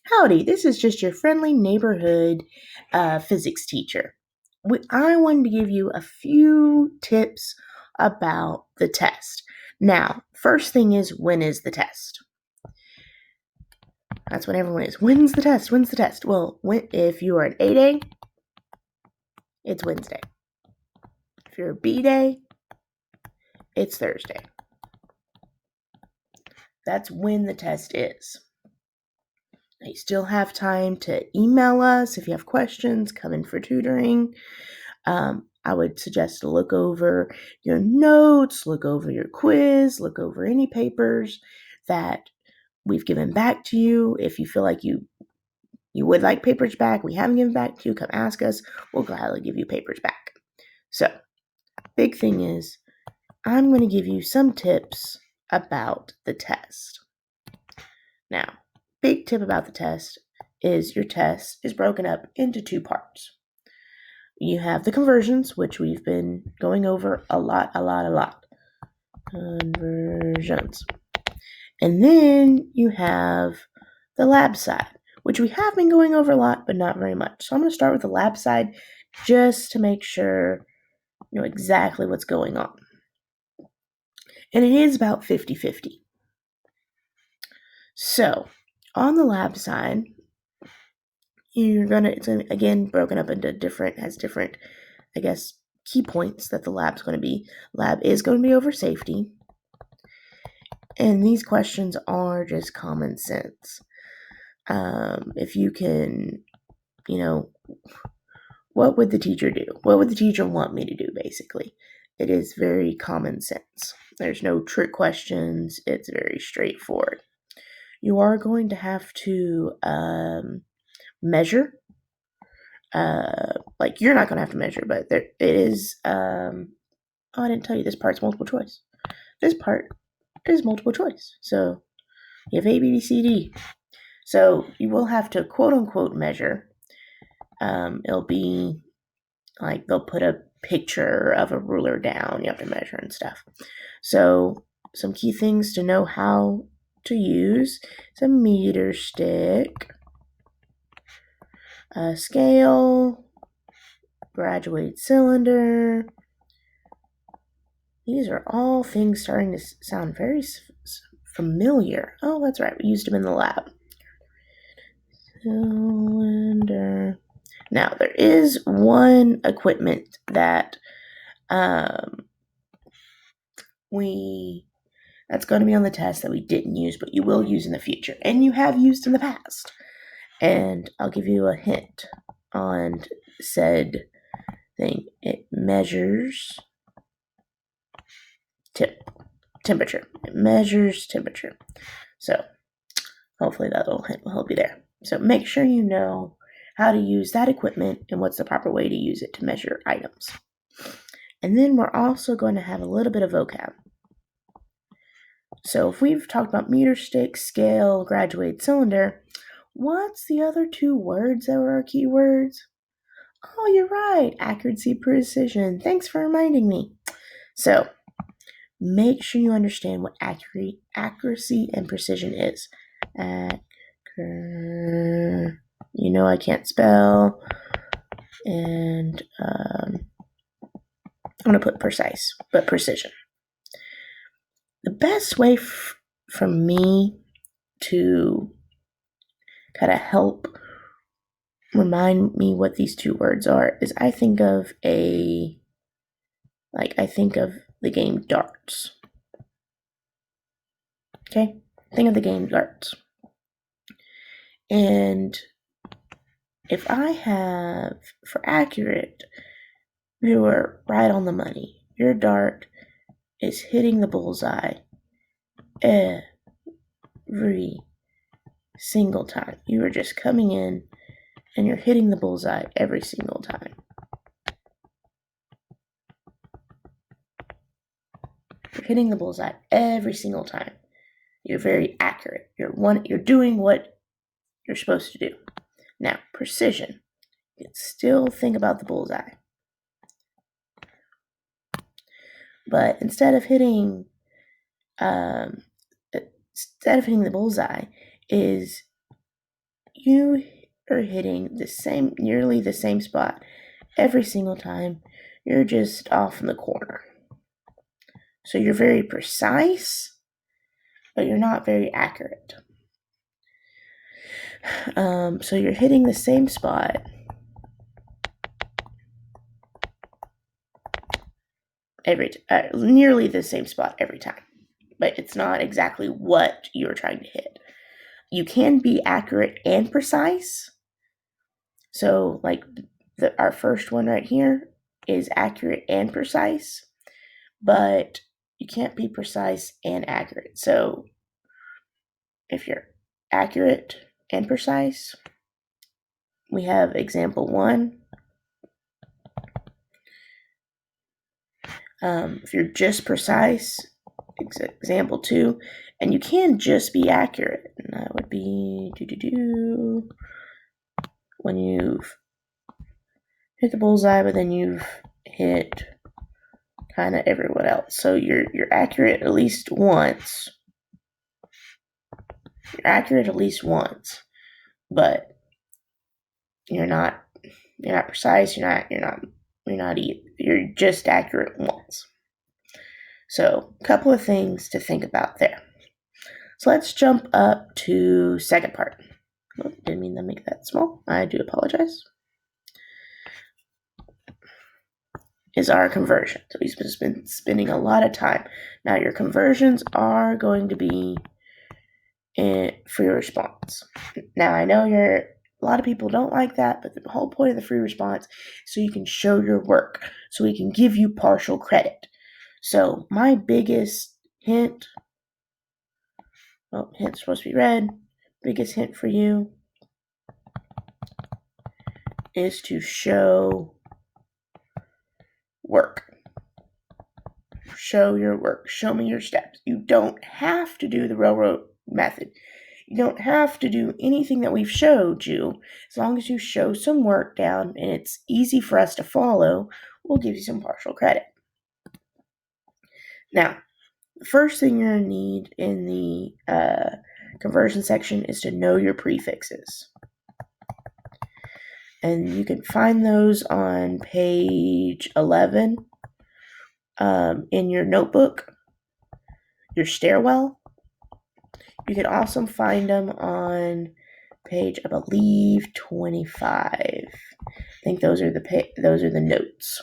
Howdy, this is just your friendly neighborhood physics teacher. I wanted to give you a few tips about the test. Now, first thing is, when is the test? That's when everyone is. When's the test? When's the test? Well, if you are an A day, it's Wednesday. If you're a B day, it's Thursday. That's when the test is. You still have time to email us if you have questions, come in for tutoring. I would suggest to look over your notes, look over your quiz, look over any papers that we've given back to you. If you feel like you would like papers back, we haven't given back to you, come ask us. We'll gladly give you papers back. So, big thing is, I'm going to give you some tips about the test. Now, big tip about the test is your test is broken up into two parts. You have the conversions, which we've been going over a lot. Conversions. And then you have the lab side, which we have been going over a lot, but not very much. So I'm going to start with the lab side just to make sure you know exactly what's going on. And it is about 50-50. So on the lab side, it's gonna again broken up into different, I guess, key points that the lab's going to be. Lab is going to be over safety. And these questions are just common sense. If you can, what would the teacher do? What would the teacher want me to do, basically? It is very common sense. There's no trick questions. It's very straightforward. You are going to have to measure. You're not going to have to measure, but it is, I didn't tell you, this part's multiple choice. This part is multiple choice. So you have A, B, C, D. So you will have to quote unquote measure. It'll be like they'll put a picture of a ruler down. You have to measure and stuff. So some key things to know how to use is a meter stick, a scale, graduated cylinder. These are all things starting to sound very familiar. Oh, that's right. We used them in the lab. Cylinder. Now, there is one equipment that that's going to be on the test that we didn't use, but you will use in the future, and you have used in the past. And I'll give you a hint on said thing. It measures temperature. It measures temperature. So hopefully that little hint will help you there. So make sure you know how to use that equipment and what's the proper way to use it to measure items. And then we're also going to have a little bit of vocab. So if we've talked about meter stick, scale, graduated cylinder, what's the other two words that were our key words? Oh, you're right. Accuracy, precision. Thanks for reminding me. So make sure you understand what accuracy and precision is. I can't spell. And I'm going to put precise, but precision. The best way for me to kind of help remind me what these two words are is I think of the game darts. Okay? Think of the game darts. And if I have, for accurate, you are right on the money. Your dart is hitting the bullseye every single time. You are just coming in and you're hitting the bullseye every single time. You're hitting the bullseye every single time. You're very accurate. You're doing what you're supposed to do. Now, precision. You can still think about the bullseye. But instead of hitting the bullseye, is you are hitting nearly the same spot every single time. You're just off in the corner. So you're very precise, but you're not very accurate. So you're hitting the same spot nearly the same spot every time, but it's not exactly what you're trying to hit. You can be accurate and precise. So like our first one right here is accurate and precise, but you can't be precise and accurate. So if you're accurate and precise, we have example 1. If you're just precise, example 2, and you can just be accurate, and that would be when you've hit the bullseye, but then you've hit kind of everyone else. So you're accurate at least once. You're accurate at least once, but you're not precise. You're just accurate once. So a couple of things to think about there. So let's jump up to second part. Oh, didn't mean to make that small. I do apologize. Is our conversion. So we've been spending a lot of time. Now your conversions are going to be in free response. Now I know a lot of people don't like that, but the whole point of the free response is so you can show your work, so we can give you partial credit. So my biggest hint, hint's supposed to be red, biggest hint for you is to show work. Show your work. Show me your steps. You don't have to do the railroad method. You don't have to do anything that we've showed you. As long as you show some work down and it's easy for us to follow, we'll give you some partial credit. Now, the first thing you're going to need in the conversion section is to know your prefixes. And you can find those on page 11 in your notebook, your stairwell. You can also find them on page, I believe, 25. I think those are the notes.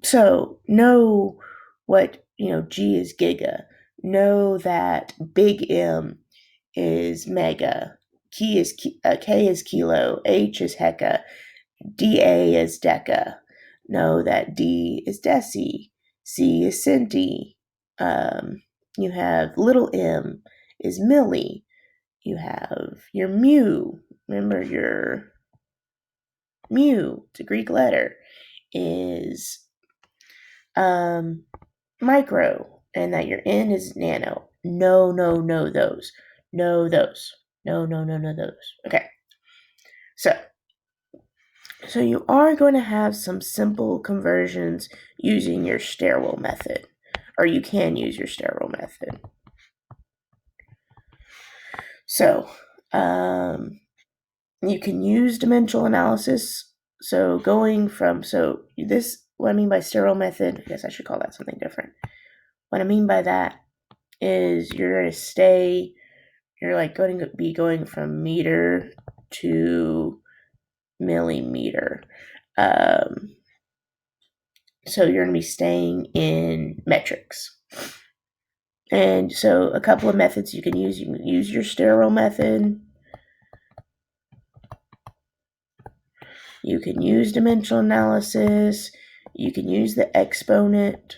So know what, G is giga. Know that big M is mega. K is kilo. H is hecka. DA is deca. Know that D is deci. C is centi. You have little m is milli. You have your mu. Remember your mu, it's a Greek letter, is micro, and that your N is nano. No those. No those. No those. Okay. So you are going to have some simple conversions using your stairwell method, or you can use your stairwell method. So you can use dimensional analysis. So what I mean by stairwell method, I guess I should call that something different. What I mean by that is you're going to be going from meter to millimeter. So you're going to be staying in metrics. And so a couple of methods you can use. You can use your stairwell method. You can use dimensional analysis. You can use the exponent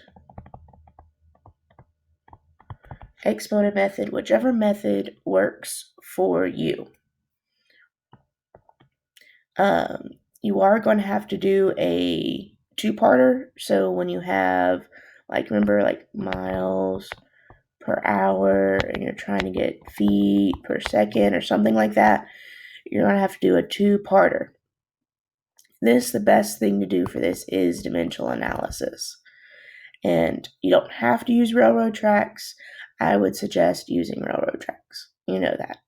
method, whichever method works for you. You are going to have to do a two-parter. So when you have, remember miles per hour and you're trying to get feet per second or something like that, you're going to have to do a two-parter. The best thing to do for this is dimensional analysis. And you don't have to use railroad tracks. I would suggest using railroad tracks. You know that.